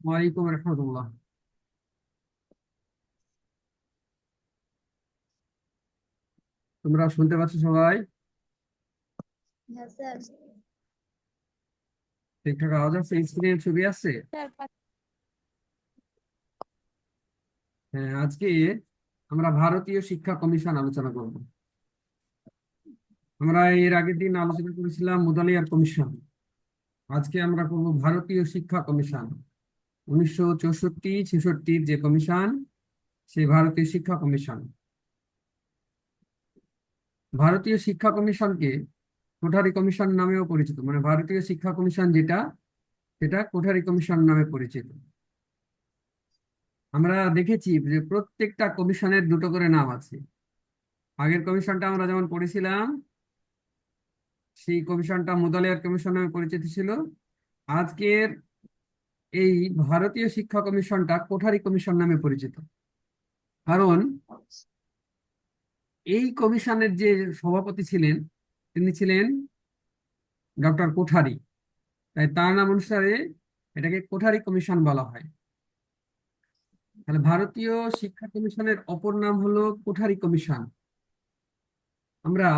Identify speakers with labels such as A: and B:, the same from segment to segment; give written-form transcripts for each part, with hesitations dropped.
A: ওয়ালাইকুম রহমতুল্লাহ। তোমরা শুনতে পাচ্ছ সবাই?
B: হ্যাঁ স্যার।
A: ঠিকঠাক আওয়াজ আছে? স্ক্রিনে ছবি আছে? হ্যাঁ, আজকে আমরা ভারতীয় শিক্ষা কমিশন আলোচনা করব। আমরা এর আগের দিন আলোচনা করেছিলাম মুদালিয়ার কমিশন। আজকে আমরা করব ভারতীয় শিক্ষা কমিশন। 1964-66 যে কমিশন, সেই ভারতীয় শিক্ষা কমিশন। ভারতীয় শিক্ষা কমিশনকে কোঠারি কমিশন নামেও পরিচিত, মানে ভারতীয় শিক্ষা কমিশন যেটা, সেটা কোঠারি কমিশন নামে পরিচিত। আমরা দেখেছি যে প্রত্যেকটা কমিশনের দুটো করে নাম আছে। আগের কমিশনটা আমরা যেমন পড়েছিলাম, সেই কমিশনটা মুদালিয়ার কমিশন নামে পরিচিত ছিল। আজকের এই ভারতীয় শিক্ষা কমিশনটা কোঠারি কমিশন নামে পরিচিত। কারণ এই কমিশনের যে সভাপতি ছিলেন, তিনি ছিলেন ডক্টর কোঠারি। তাই তার নাম অনুসারে এটাকে কোঠারি কমিশন বলা হয়। তাহলে ভারতীয় শিক্ষা কমিশনের অপর নাম হলো কোঠারি কমিশন। আমরা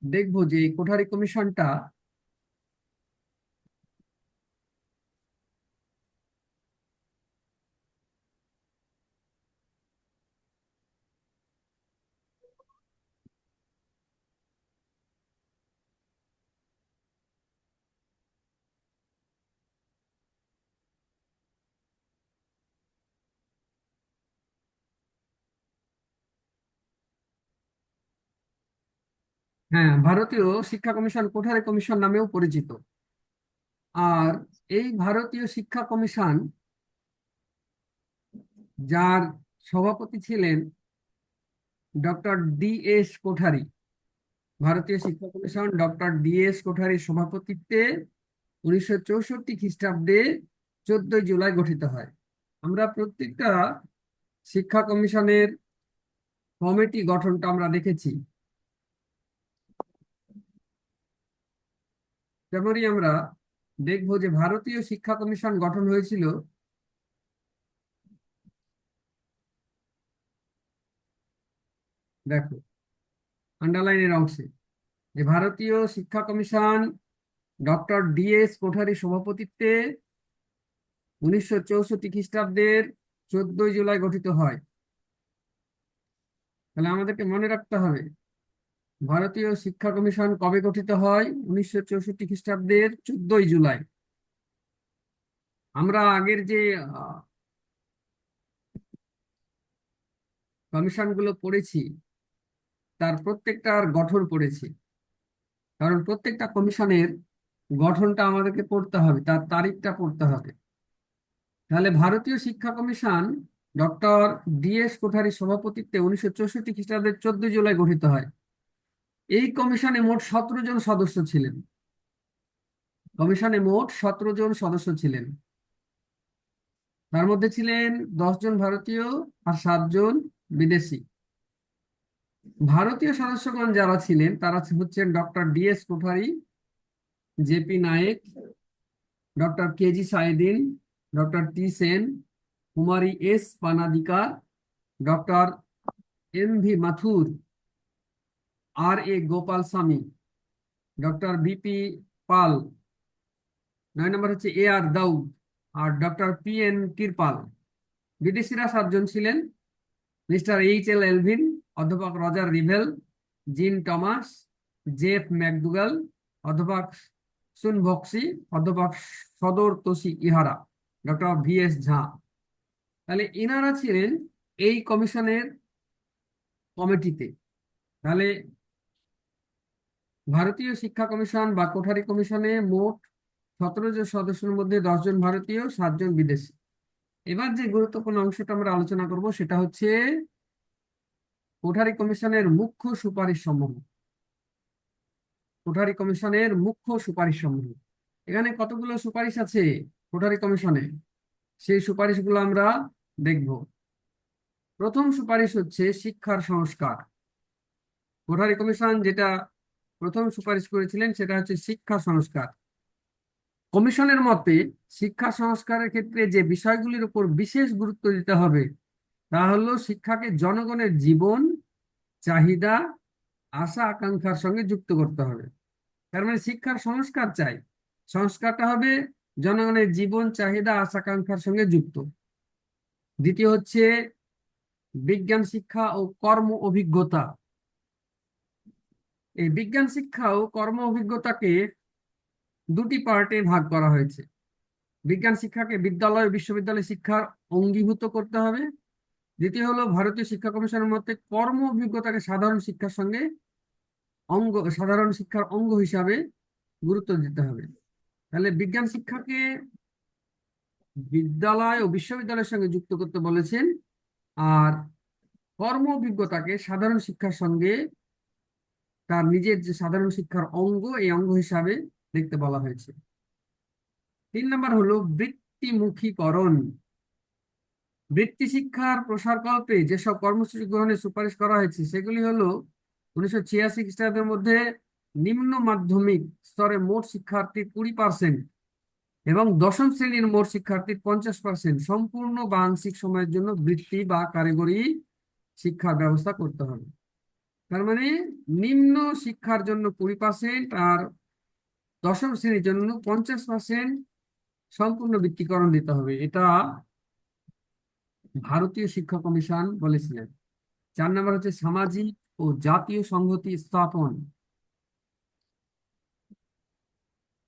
A: দেখবো যে এই কোঠারি কমিশনটা হ্যাঁ, ভারতীয় শিক্ষা কমিশন কোঠারি কমিশন নামেও পরিচিত। আর এই ভারতীয় শিক্ষা কমিশন, যার সভাপতি ছিলেন ডক্টর ডি এস কোঠারি, ভারতীয় শিক্ষা কমিশন ডক্টর ডি এস কোঠারির সভাপতিত্বে 1964 খ্রিস্টাব্দে 14 জুলাই গঠিত হয়। আমরা প্রত্যেকটা শিক্ষা কমিশনের কমিটি গঠনটা আমরা দেখেছি। যেমনই আমরা দেখবো যে ভারতীয় শিক্ষা কমিশন গঠন হয়েছিল, দেখো আন্ডারলাইনের অংশে, যে ভারতীয় শিক্ষা commission doctor D S Kothari সভাপতিত্বে 1964 খ্রিস্টাব্দের 14 জুলাই গঠিত হয়। তাহলে আমাদেরকে মনে রাখতে হবে ভারতীয় শিক্ষা কমিশন কবে গঠিত হয়? 1964 খ্রিস্টাব্দের 14 জুলাই। আমরা আগের যে কমিশনগুলো পড়েছি, তার প্রত্যেকটার গঠন পড়েছি। কারণ প্রত্যেকটা কমিশনের গঠনটা আমাদেরকে পড়তে হবে, তার তারিখটা পড়তে হবে। তাহলে ভারতীয় শিক্ষা কমিশন ডক্টর ডি এস কোঠারির সভাপতিত্বে 1964 খ্রিস্টাব্দের 14 জুলাই গঠিত হয়। এই কমিশনে মোট 17 জন সদস্য ছিলেন। কমিশনে মোট 17 জন সদস্য ছিলেন। তার মধ্যে ছিলেন 10 জন ভারতীয় আর 7 জন বিদেশি। ভারতীয় সদস্যগণ যারা ছিলেন তারা হচ্ছেন doctor D S Kothari, J P Naik, doctor K G Saiyidain, doctor T Sen, কুমারী S Panandikar, doctor M V Mathur, R A Gopalaswami, doctor B P Pal, 9 নম্বর হচ্ছে এ আর দাউদ, আর ডক্টর পি এন কিরপাল। বিদেশিরা 7 জন ছিলেন: মিস্টার এইচ এল এলভিন, অধ্যাপক Roger Revelle, Jean Thomas, Jeff McDougall, অধ্যাপক সুন ভক্সি, অধ্যাপক সদর তোষি ইহারা, ডক্টর ভি এস ঝা। তাহলে ইনারা ছিলেন এই কমিশনের কমিটিতে। তাহলে ভারতীয় শিক্ষা কমিশন বা কোঠারি কমিশনে মোট 17 জন সদস্যের মধ্যে 10 জন ভারতীয়, 7 জন বিদেশি। এবার যে গুরুত্বপূর্ণ অংশটা আমরা আলোচনা করব সেটা হচ্ছে কোঠারি কমিশনের মুখ্য সুপারিশ সমূহ। কোঠারি কমিশনের মুখ্য সুপারিশ সমূহ, এখানে কতগুলো সুপারিশ আছে কোঠারি কমিশনে, সেই সুপারিশগুলো আমরা দেখব। প্রথম সুপারিশ হচ্ছে শিক্ষার সংস্কার। কোঠারি কমিশন যেটা প্রথম সুপারিশ করেছিলেন সেটা হচ্ছে শিক্ষা সংস্কার। কমিশনের মতে শিক্ষা সংস্কারের ক্ষেত্রে যে বিষয়গুলির উপর বিশেষ গুরুত্ব দিতে হবে তা হলো শিক্ষাকে জনগণের জীবন, চাহিদা, আশা আকাঙ্ক্ষার সঙ্গে যুক্ত করতে হবে। তার মানে শিক্ষার সংস্কার চাই, সংস্কারটা হবে জনগণের জীবন, চাহিদা, আশা আকাঙ্ক্ষার সঙ্গে যুক্ত। দ্বিতীয় হচ্ছে বিজ্ঞান শিক্ষা ও কর্ম অভিজ্ঞতা। এই বিজ্ঞান শিক্ষা ও কর্ম অভিজ্ঞতাকে দুটি পার্টে ভাগ করা হয়েছে। বিজ্ঞান শিক্ষাকে বিদ্যালয় ও বিশ্ববিদ্যালয় শিক্ষার অঙ্গীভূত করতে হবে। দ্বিতীয় হলো ভারতীয় শিক্ষা কমিশনের মতে কর্ম অভিজ্ঞতাকে সাধারণ শিক্ষার অঙ্গ হিসাবে গুরুত্ব দিতে হবে। তাহলে বিজ্ঞান শিক্ষাকে বিদ্যালয় ও বিশ্ববিদ্যালয়ের সঙ্গে যুক্ত করতে বলেছেন, আর কর্ম অভিজ্ঞতাকে সাধারণ শিক্ষার সঙ্গে তার নিজের যে সাধারণ শিক্ষার অঙ্গ, এই অঙ্গ হিসাবে দেখতে বলা হয়েছে। 3 নম্বর হলো বৃত্তিমুখীকরণ। বৃত্তি শিক্ষার প্রসারকল্পে যেসব কর্মসূচি গ্রহণের সুপারিশ করা হয়েছে সেগুলি হলো 1986 খ্রিস্টাব্দের মধ্যে নিম্ন মাধ্যমিক স্তরে মোট শিক্ষার্থীর 20% এবং দশম শ্রেণীর মোট শিক্ষার্থীর 50% সম্পূর্ণ বা আংশিক সময়ের জন্য বৃত্তি বা কারিগরি শিক্ষার ব্যবস্থা করতে হবে। তার মানে নিম্ন শিক্ষার জন্য 20% আর দশম শ্রেণীর জন্য 50% সম্পূর্ণ বৃত্তিকরণ দিতে হবে, এটা ভারতীয় শিক্ষা কমিশন বলেছিলেন। 4 নম্বর হচ্ছে সামাজিক ও জাতীয় সংহতি স্থাপন।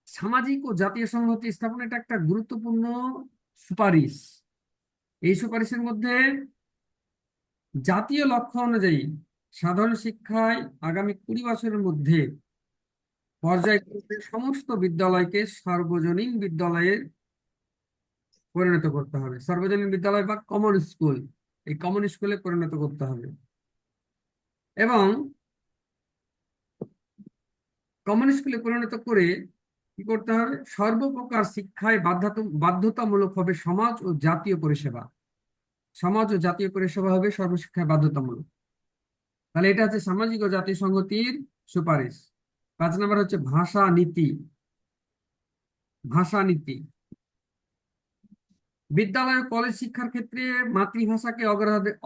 A: সামাজিক ও জাতীয় সংহতি স্থাপন এটা একটা গুরুত্বপূর্ণ সুপারিশ। এই সুপারিশের মধ্যে জাতীয় লক্ষ্য অনুযায়ী সাধারণ শিক্ষায় আগামী 20 বছরের মধ্যে পর্যায়ক্রমে সমস্ত বিদ্যালয়কে সার্বজনীন বিদ্যালয়ে পরিণত করতে হবে। সার্বজনীন বিদ্যালয় বা কমন স্কুল, এই কমন স্কুলে পরিণত করতে হবে। এবং কমন স্কুলে পরিণত করে কি করতে হবে, সর্বপ্রকার শিক্ষায় বাধ্যতামূলক হবে সমাজ ও জাতীয় পরিষেবা। সমাজ ও জাতীয় পরিষেবা হবে সর্বশিক্ষায় বাধ্যতামূলক। তাহলে এটা হচ্ছে সামাজিক ও জাতীয় সংহতির সুপারিশ। 5 নম্বর হচ্ছে ভাষা নীতি। ভাষা নীতি বিদ্যালয় ও কলেজ শিক্ষার ক্ষেত্রে মাতৃভাষাকে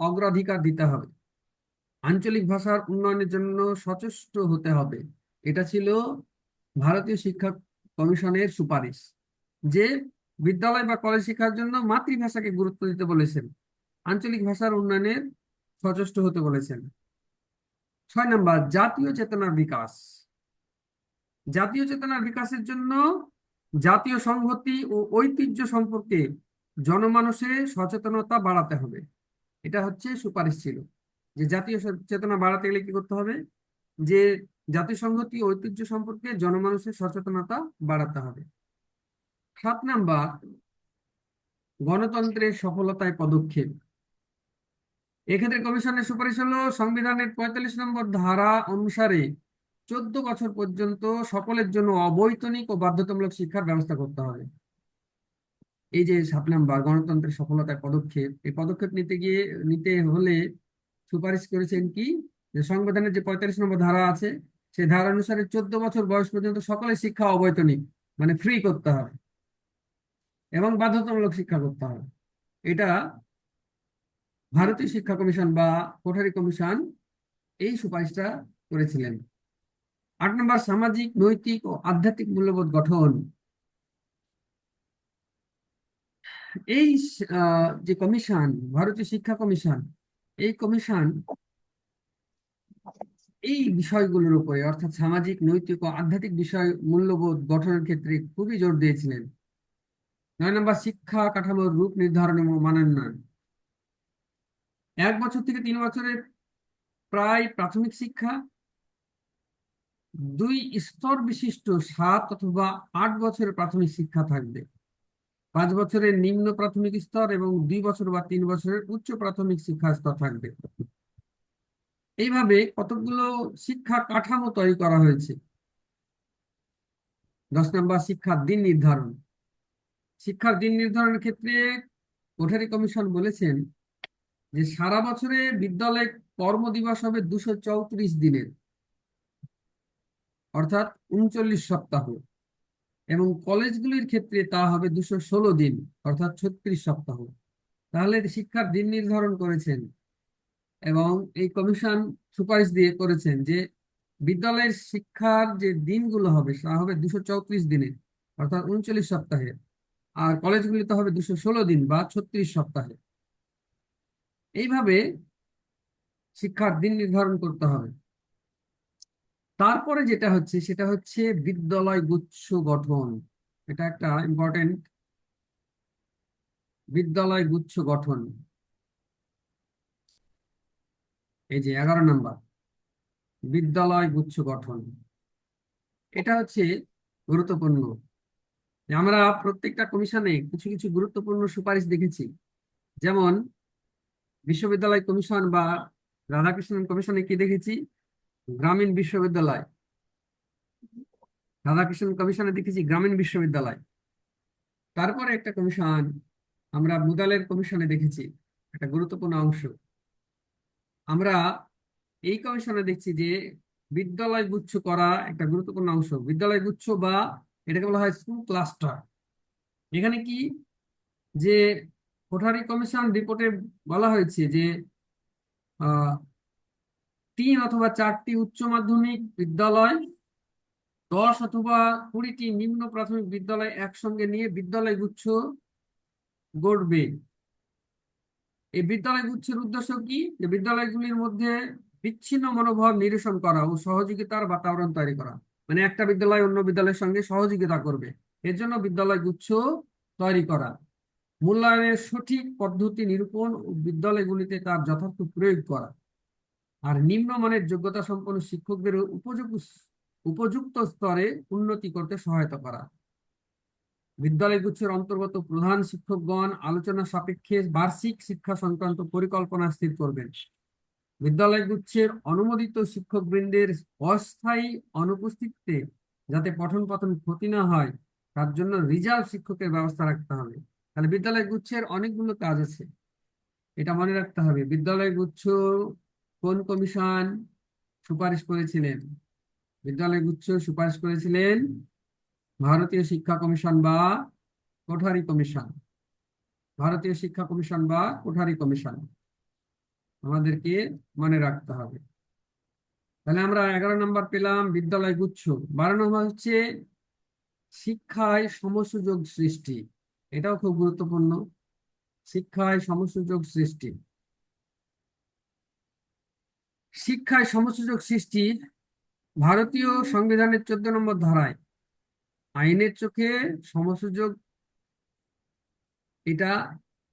A: অগ্রাধিকার দিতে হবে। আঞ্চলিক ভাষার উন্নয়নের জন্য সচেষ্ট হতে হবে। এটা ছিল ভারতীয় শিক্ষা কমিশনের সুপারিশ, যে বিদ্যালয় বা কলেজ শিক্ষার জন্য মাতৃভাষাকে গুরুত্ব দিতে বলেছেন, আঞ্চলিক ভাষার উন্নয়নের সচেষ্ট হতে বলেছেন। 6 নম্বর জাতীয় চেতনার বিকাশ। জাতীয় চেতনার বিকাশের জন্য জাতীয় সংহতি ও ঐতিহ্য সম্পর্কে জনমানসে সচেতনতা বাড়াতে হবে। এটা হচ্ছে সুপারিশ ছিল, যে জাতীয় চেতনা বাড়াতে গেলে কি করতে হবে, যে জাতীয় সংহতি ও ঐতিহ্য সম্পর্কে জনমানসের সচেতনতা বাড়াতে হবে। 7 নম্বর গণতন্ত্রের সফলতায় পদক্ষেপ। এক্ষেত্রে কমিশনের সুপারিশ হলো সংবিধানের 45 নম্বর ধারা অনুসারে 14 বছর পর্যন্ত সকলের জন্য অবৈতনিক ও বাধ্যতামূলক শিক্ষার ব্যবস্থা করতে হবে। এই যে 7 নম্বর গণতন্ত্রের সফলতায় পদক্ষেপ, এই পদক্ষেপ নিতে হলে সুপারিশ করেছেন কি, যে সংবিধানের যে 45 নম্বর ধারা আছে সেই ধারা অনুসারে 14 বছর বয়স পর্যন্ত সকলের শিক্ষা অবৈতনিক মানে ফ্রি করতে হবে এবং বাধ্যতামূলক শিক্ষা করতে হবে। এটা ভারতীয় শিক্ষা কমিশন বা কোঠারি কমিশন এই সুপারিশটা করেছিলেন। 8 নম্বর সামাজিক, নৈতিক ও আধ্যাত্মিক মূল্যবোধ গঠন। এই যে কমিশন, ভারতীয় শিক্ষা কমিশন, এই কমিশন এই বিষয়গুলোর উপরে অর্থাৎ সামাজিক, নৈতিক ও আধ্যাত্মিক বিষয় মূল্যবোধ গঠনের ক্ষেত্রে খুবই জোর দিয়েছিলেন। 9 নম্বর শিক্ষা কাঠামোর রূপ নির্ধারণ এবং মানোন্নয়ন। 1 বছর থেকে 3 বছরের প্রায় প্রাথমিক শিক্ষা, 2 স্তর বিশিষ্ট 7 অথবা 8 বছরের প্রাথমিক শিক্ষা থাকবে, 5 বছরের নিম্ন প্রাথমিক স্তর এবং 2 বছর বা 3 বছরের উচ্চ প্রাথমিক শিক্ষা স্তর থাকবে। এইভাবে কতগুলো শিক্ষা কাঠামো তৈরি করা হয়েছে। 10 নম্বর শিক্ষার দিন নির্ধারণ। শিক্ষার দিন নির্ধারণের ক্ষেত্রে কোঠারি কমিশন বলেছেন যে সারা বছরে বিদ্যালয়ে কর্মদিবস হবে 234 দিনের, অর্থাৎ 39 সপ্তাহ, এবং কলেজগুলির ক্ষেত্রে তা হবে 216 দিন, অর্থাৎ 36 সপ্তাহ। তাহলে শিক্ষার দিন নির্ধারণ করেছেন এবং এই কমিশন সুপারিশ দিয়ে করেছেন যে বিদ্যালয়ের শিক্ষার যে দিনগুলো হবে তা হবে 234 দিনে, অর্থাৎ 39 সপ্তাহে। আর কলেজগুলিতে হবে 216 দিন বা 36 সপ্তাহে। এইভাবে শিক্ষার দিন নির্ধারণ করতে হবে। তারপরে যেটা হচ্ছে সেটা হচ্ছে বিদ্যালয় গুচ্ছ গঠন। এটা একটা ইম্পর্টেন্ট, বিদ্যালয় গুচ্ছ গঠন। এই যে 11 নম্বর, বিদ্যালয় গুচ্ছ গঠন। এটা হচ্ছে গুরুত্বপূর্ণ। যে আমরা প্রত্যেকটা কমিশনে কিছু কিছু গুরুত্বপূর্ণ সুপারিশ দেখেছি। যেমন বিশ্ববিদ্যালয় কমিশন বা রাধাকৃষ্ণন কমিশনে কি দেখেছি? গ্রামীণ বিশ্ববিদ্যালয়। রাধাকৃষ্ণন কমিশনে দেখেছি গ্রামীণ বিশ্ববিদ্যালয়। তারপরে একটা কমিশন আমরা মুদালের কমিশনে দেখেছি, একটা গুরুত্বপূর্ণ অংশ। আমরা এই কমিশনে দেখছি যে বিদ্যালয় গুচ্ছ করা একটা গুরুত্বপূর্ণ অংশ। বিদ্যালয় গুচ্ছ বা এটাকে বলা হয় স্কুল ক্লাস্টার। এখানে কি যে কোঠারি কমিশন রিপোর্টে বলা হয়েছে যে আহ 3 অথবা 4টি উচ্চ মাধ্যমিক বিদ্যালয়, 10 অথবা 20টি নিম্ন প্রাথমিক বিদ্যালয় একসঙ্গে নিয়ে বিদ্যালয় গুচ্ছ গড়বে। এই বিদ্যালয় গুচ্ছের উদ্দেশ্য কি? যে বিদ্যালয়গুলির মধ্যে বিচ্ছিন্ন মনোভাব নিরসন করা ও সহযোগিতার বাতাবরণ তৈরি করা। মানে একটা বিদ্যালয় অন্য বিদ্যালয়ের সঙ্গে সহযোগিতা করবে, এর জন্য বিদ্যালয় গুচ্ছ তৈরি করা। মূল্যায়নের সঠিক পদ্ধতি নিরূপণ ও বিদ্যালয়গুলিতে তার যথার্থ প্রয়োগ করা। আর নিম্নমানের যোগ্যতা সম্পন্ন শিক্ষকদের উপযুক্ত স্তরে উন্নতি করতে সহায়তা করা। বিদ্যালয় গুচ্ছের অন্তর্গত প্রধান শিক্ষকগণ আলোচনা সাপেক্ষে বার্ষিক শিক্ষা সংক্রান্ত পরিকল্পনা স্থির করবেন। বিদ্যালয় গুচ্ছের অনুমোদিত শিক্ষকবৃন্দের অস্থায়ী অনুপস্থিতিতে যাতে পঠন পাঠন ক্ষতি না হয় তার জন্য রিজার্ভ শিক্ষকের ব্যবস্থা রাখতে হবে। তাহলে বিদ্যালয় গুচ্ছের অনেকগুলো কাজ আছে, এটা মনে রাখতে হবে। বিদ্যালয় গুচ্ছ কোন কমিশন সুপারিশ করেছিলেন? বিদ্যালয় গুচ্ছ সুপারিশ করেছিলেন ভারতীয় শিক্ষা কমিশন বা কোঠারি কমিশন। ভারতীয় শিক্ষা কমিশন বা কোঠারি কমিশন আমাদেরকে মনে রাখতে হবে। তাহলে আমরা 11 নম্বর পেলাম বিদ্যালয় গুচ্ছ। 12 নম্বর হচ্ছে শিক্ষায় সমসুযোগ সৃষ্টি। এটাও খুব গুরুত্বপূর্ণ, শিক্ষায় সমসুযোগ সৃষ্টি। শিক্ষায় সমসুযোগ সৃষ্টি ভারতীয় সংবিধানের 14 নম্বর ধারায় আইনের চোখে সমসুযোগ এটা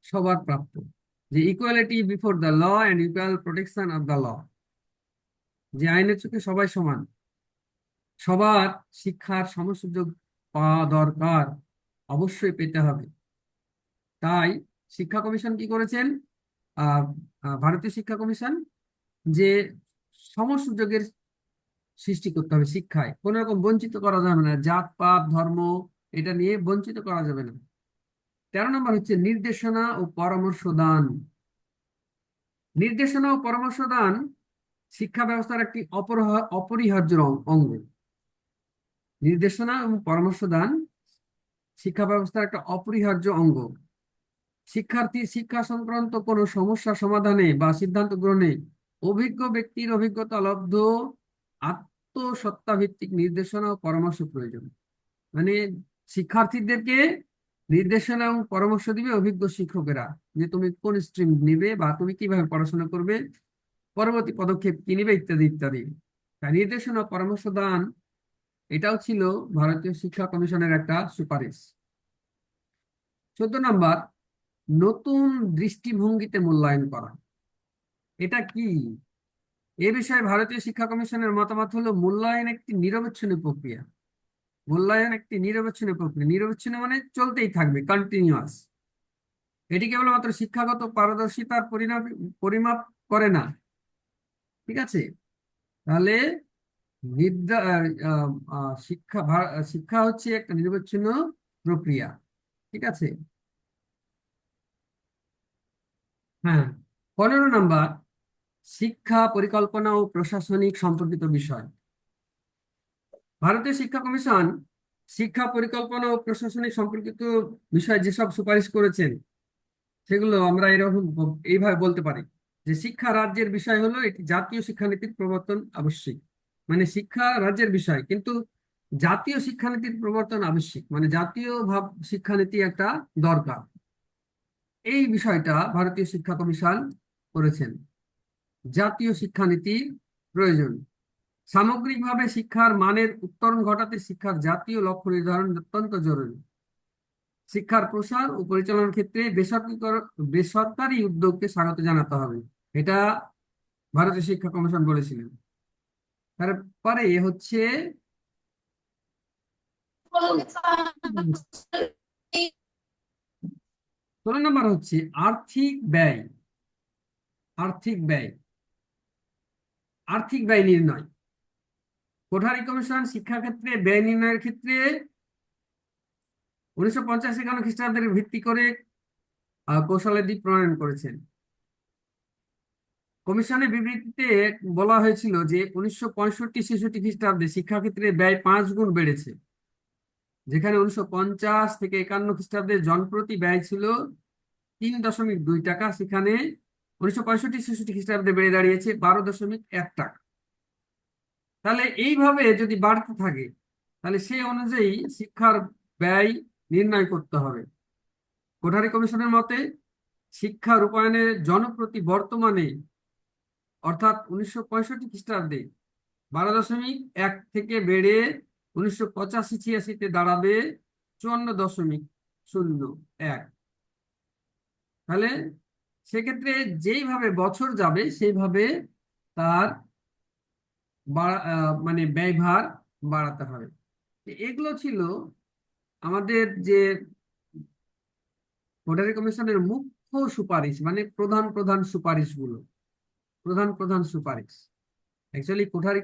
A: সবার প্রাপ্য, যে equality before the law and equal protection of the law. যে আইনের চোখে সবাই সমান, সবার শিক্ষার সমসুযোগ পাওয়া দরকার, অবশ্যই পেতে হবে। তাই শিক্ষা কমিশন কি করেছেন? আহ ভারতীয় শিক্ষা কমিশন যে সমসুযোগের সৃষ্টি করতে হবে, শিক্ষায় কোনো রকম বঞ্চিত করা যাবে না, জাত পাত ধর্ম এটা নিয়ে বঞ্চিত করা যাবে না। 13 নম্বর হচ্ছে নির্দেশনা ও পরামর্শ দান। নির্দেশনা ও পরামর্শ দান শিক্ষা ব্যবস্থার একটি অপরিহার্য অঙ্গ। নির্দেশনা এবং পরামর্শ দান শিক্ষা ব্যবস্থার একটা অপরিহার্য অঙ্গ। শিক্ষার্থী শিক্ষা সংক্রান্ত কোনো সমস্যা সমাধানে বা সিদ্ধান্ত গ্রহণে অভিজ্ঞ ব্যক্তির অভিজ্ঞতা লব্ধ আত্মসত্ত্বাভিত্তিক নির্দেশনা ও পরামর্শ প্রয়োজন। মানে শিক্ষার্থীদেরকে নির্দেশনা এবং পরামর্শ দিবে অভিজ্ঞ শিক্ষকেরা, যে তুমি কোন স্ট্রিম নিবে বা তুমি কিভাবে পড়াশোনা করবে, পরবর্তী পদক্ষেপ কি নিবে, ইত্যাদি ইত্যাদি। তাই নির্দেশনা ও পরামর্শ দান এটাও ছিল ভারতীয় শিক্ষা কমিশনের একটা সুপারিশ। 14 নম্বর নতুন দৃষ্টিভঙ্গিতে মূল্যায়ন করা। এটা কি? এ বিষয়ে ভারতীয় শিক্ষা কমিশনের মতামত হলো মূল্যায়ন একটি নিরবচ্ছিন্ন প্রক্রিয়া। মূল্যায়ন একটি নিরবচ্ছিন্ন প্রক্রিয়া। নিরবচ্ছিন্ন মানে চলতেই থাকবে, কন্টিনিউয়াস। এটি কেবলমাত্র শিক্ষাগত পারদর্শিতার পরিমাপ করে না। ঠিক আছে? তাহলে বিদ্যা শিক্ষা হচ্ছে একটা নিরবচ্ছিন্ন প্রক্রিয়া। ঠিক আছে? হ্যাঁ। 15 নম্বর শিক্ষা পরিকল্পনা ও প্রশাসনিক সম্পর্কিত বিষয়। ভারতীয় শিক্ষা কমিশন শিক্ষা পরিকল্পনা ও প্রশাসনিক সম্পর্কিত বিষয়ে যেসব সুপারিশ করেছেন সেগুলো আমরা এরকম এইভাবে বলতে পারি যে শিক্ষা রাজ্যের বিষয় হলো এটি জাতীয় শিক্ষানীতির প্রবর্তন আবশ্যিক। মানে শিক্ষা রাজ্যের বিষয়, কিন্তু জাতীয় শিক্ষানীতির প্রবর্তন আবশ্যিক, মানে জাতীয় ভাব শিক্ষানীতি একটা দরকার। এই বিষয়টা ভারতীয় শিক্ষা কমিশন করেছেন। জাতীয় শিক্ষানীতির প্রয়োজন। সামগ্রিকভাবে শিক্ষার মানের উত্তরণ ঘটাতে শিক্ষার জাতীয় লক্ষ্য নির্ধারণ অত্যন্ত জরুরি। শিক্ষার প্রসার ও পরিচালনার ক্ষেত্রে বেসরকারি উদ্যোগকে স্বাগত জানাতে হবে, এটা ভারতীয় শিক্ষা কমিশন বলেছিলেন। তারপরে হচ্ছে 16 নম্বর হচ্ছে আর্থিক ব্যয়। আর্থিক ব্যয়, আর্থিক ব্যয় নির্ণয়। কোঠারি কমিশন শিক্ষাক্ষেত্রে ব্যয় নির্ণয়ের ক্ষেত্রে 1950-51 খ্রিস্টাব্দের ভিত্তি করে কৌশলাদি প্রণয়ন করেছেন। কমিশনের বিবৃতিতে বলা হয়েছিল যে 1965-66 খ্রিস্টাব্দে শিক্ষাক্ষেত্রে ব্যয় 5 গুণ বেড়েছে, যেখানে 1950 থেকে 51 খ্রিস্টাব্দে জনপ্রতি ব্যয় ছিল 3.2 টাকা, সেখানে 1965-66 খ্রিস্টাব্দে বেড়ে দাঁড়িয়েছে 12.1 টাকা। তাহলে এইভাবে যদি বাড়তে থাকে তাহলে সেই অনুযায়ী শিক্ষার ব্যয় নির্ণয় করতে হবে। কোঠারি কমিশনের মতে শিক্ষা রূপায়ণে জনপ্রতি বর্তমানে অর্থাৎ 1965 খ্রিস্টাব্দে 12.1 থেকে বেড়ে 1985-86-তে দাঁড়াবে 54.01। তাহলে সেক্ষেত্রে যেইভাবে বছর যাবে সেইভাবে তার মানে ব্যয়ভার বাড়াতে হবে। এগুলো ছিল আমাদের যে কোঠারি কমিশনের মুখ্য সুপারিশ, মানে প্রধান প্রধান সুপারিশগুলো, প্রধান প্রধান সুপারিশ। অ্যাকচুয়ালি কোঠারি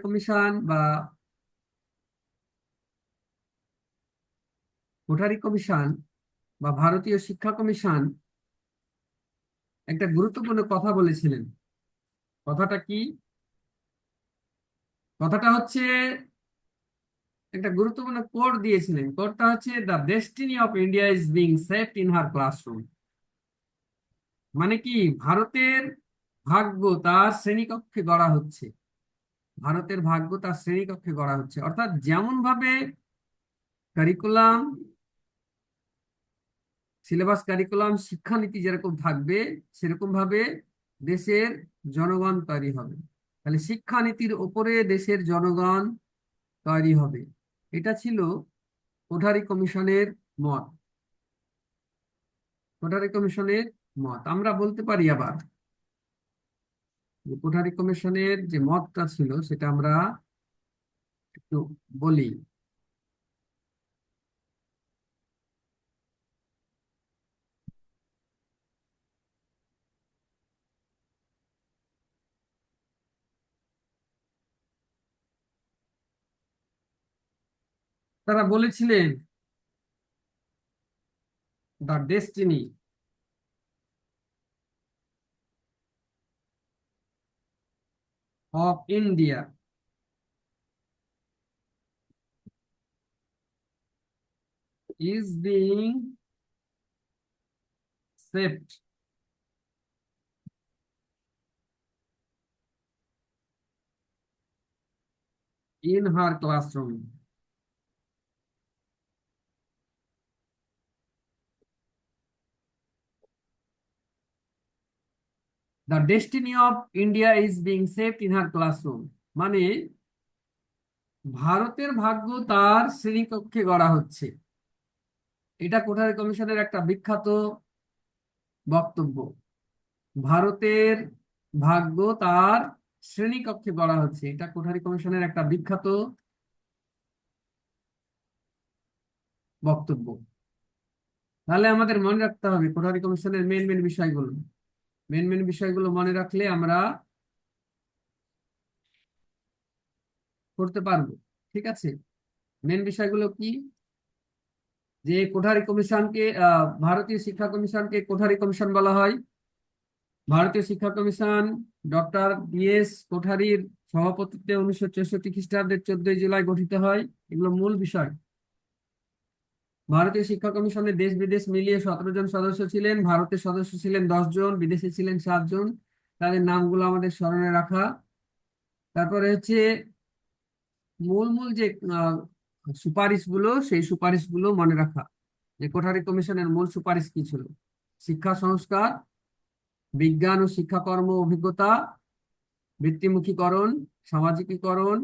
A: কমিশন বা ভারতীয় শিক্ষা কমিশন একটা গুরুত্বপূর্ণ কথা বলেছিলেন। কথাটা কি? কথাটা হচ্ছে একটা গুরুত্বপূর্ণ কোড দিয়েছিলেন। কোডটা হচ্ছে the destiny of India is being saved in her classroom. মানে কি, ভারতের ভাগ্য তার শ্রেণীকক্ষে গড়া হচ্ছে। ভারতের ভাগ্য তার শ্রেণীকক্ষে গড়া হচ্ছে, অর্থাৎ যেমন ভাবে কারিকুলাম, সিলেবাস, কারিকুলাম, শিক্ষানীতি যেরকম থাকবে সেরকম ভাবে দেশের জনগণ তৈরি হবে। তাহলে শিক্ষানীতির ওপরে দেশের জনগণ তৈরি হবে, এটা ছিল কোঠারি কমিশনের মত। কোঠারি কমিশনের মত আমরা বলতে পারি আবার যে কোঠারি কমিশনের যে মতটা ছিল সেটা আমরা একটু বলি। তারা বলেছিলেন the destiny of India is being shaped in her classroom. The destiny of India is being shaped in her classroom. মানে ভারতের ভাগ্য তার শ্রেণীকক্ষে গড়া হচ্ছে। এটা কোঠারি কমিশনের একটা বিখ্যাত বক্তব্য। ভারতের ভাগ্য তার শ্রেণীকক্ষে গড়া হচ্ছে, এটা কোঠারি কমিশনের একটা বিখ্যাত বক্তব্য। তাহলে আমাদের মনে রাখতে হবে কোঠারি কমিশনের মেন মেন বিষয়গুলো। মেন মেন বিষয়গুলো মনে রাখলে আমরা করতে পারবো। ঠিক আছে, মেন বিষয়গুলো কি? যে কোঠারি কমিশনকে ভারতীয় শিক্ষা কমিশনকে কোঠারি কমিশন বলা হয়। ভারতীয় শিক্ষা কমিশন ডক্টর ডিএস কোঠারির সভাপতিত্বে 1964 খ্রিস্টাব্দের 14 জুলাই গঠিত হয়। এগুলো মূল বিষয়। ভারতীয় শিক্ষা কমিশনের দেশ বিদেশ মিলিয়ে 17 জন সদস্য ছিলেন। ভারতের সদস্য ছিলেন 10 জন, বিদেশে ছিলেন 7 জন। তাদের নামগুলো আমাদের স্মরণে রাখা। তারপরে হচ্ছে মূল মূল যে আহ, সুপারিশগুলো, সেই সুপারিশগুলো মনে রাখা, যে কোঠারি কমিশনের মূল সুপারিশ কি ছিল: শিক্ষা সংস্কার, বিজ্ঞান ও শিক্ষাকর্ম অভিজ্ঞতা, বৃত্তিমুখীকরণ, সামাজিকীকরণ,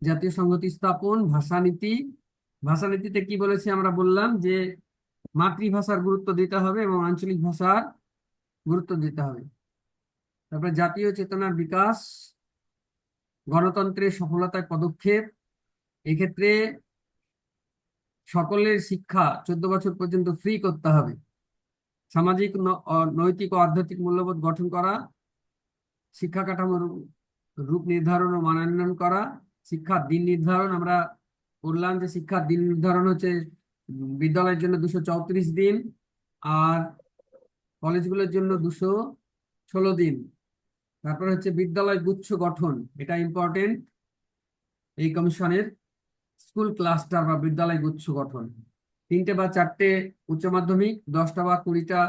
A: জাতীয় সংহতি স্থাপন, ভাষানীতি। ভাষানীতিতে কি বলেছে আমরা বললাম যে মাতৃভাষার গুরুত্ব দিতে হবে এবং আঞ্চলিক ভাষার গুরুত্ব দিতে হবে। তারপরে জাতীয় চেতনার বিকাশ, গণতন্ত্রের সফলতায় পদক্ষেপ, এক্ষেত্রে সকলের শিক্ষা 14 বছর পর্যন্ত ফ্রি করতে হবে। সামাজিক নৈতিক ও আধ্যাত্মিক মূল্যবোধ গঠন করা, শিক্ষা কাঠামোর রূপ নির্ধারণ ও মানোন্নয়ন করা, শিক্ষার দিন নির্ধারণ। আমরা বললাম যে শিক্ষার দিন নির্ধারণ হচ্ছে বিদ্যালয়ের জন্য 234 দিন, আর কলেজগুলোর জন্য 216 দিন। তারপর হচ্ছে বিদ্যালয় গুচ্ছ গঠন, এটা ইম্পর্টেন্ট এই কমিশনের। স্কুল ক্লাস্টার বা বিদ্যালয় গুচ্ছ গঠন, 3টে বা 4টে উচ্চ মাধ্যমিক, 10টা বা 20টা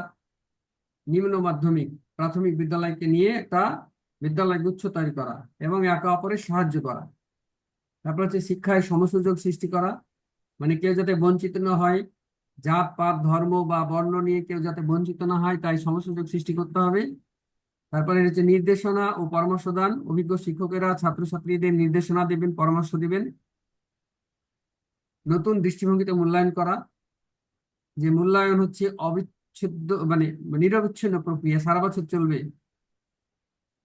A: নিম্ন মাধ্যমিক প্রাথমিক বিদ্যালয়কে নিয়ে একটা বিদ্যালয় গুচ্ছ তৈরি করা এবং একে অপরের সাহায্য করা। তারপর হচ্ছে শিক্ষায় সমসুযোগ সৃষ্টি করা, মানে কেউ যাতে বঞ্চিত না হয়, জাত পাত ধর্ম বা বর্ণ নিয়ে কেউ যাতে বঞ্চিত না হয়, তাই সমসুযোগ সৃষ্টি করতে হবে। তারপরে হচ্ছে নির্দেশনা ও পরামর্শ দান, অভিজ্ঞ শিক্ষকেরা ছাত্রছাত্রীদের নির্দেশনা দেবেন, পরামর্শ দিবেন। নতুন দৃষ্টিভঙ্গিতে মূল্যায়ন করা, যে মূল্যায়ন হচ্ছে অবিচ্ছেদ্য মানে নিরবিচ্ছিন্ন প্রক্রিয়া, সারা বছর চলবে।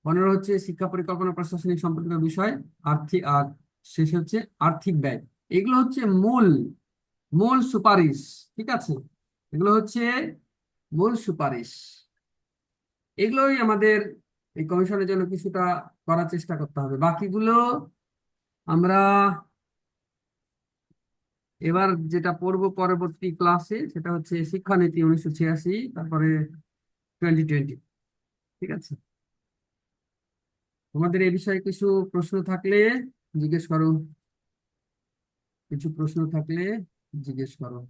A: 15 হচ্ছে শিক্ষা পরিকল্পনা প্রশাসনিক সম্পর্কিত বিষয়, আর্থিক, আর শেষে হচ্ছে আর্থিক ব্যয়। এগুলো হচ্ছে মূল মূল সুপারিশ। ঠিক আছে, এগুলো হচ্ছে মূল সুপারিশ। এগুলোই আমাদের এই কমিশনের জন্য কিছুটা করার চেষ্টা করতে হবে। বাকিগুলো আমরা এবার যেটা পড়বো পরবর্তী ক্লাসে, সেটা হচ্ছে শিক্ষানীতি 1986, তারপরে 2020। ঠিক আছে, তোমাদের এই বিষয়ে কিছু প্রশ্ন থাকলে জিজ্ঞেস করো। কিছু প্রশ্ন থাকলে জিজ্ঞেস করো।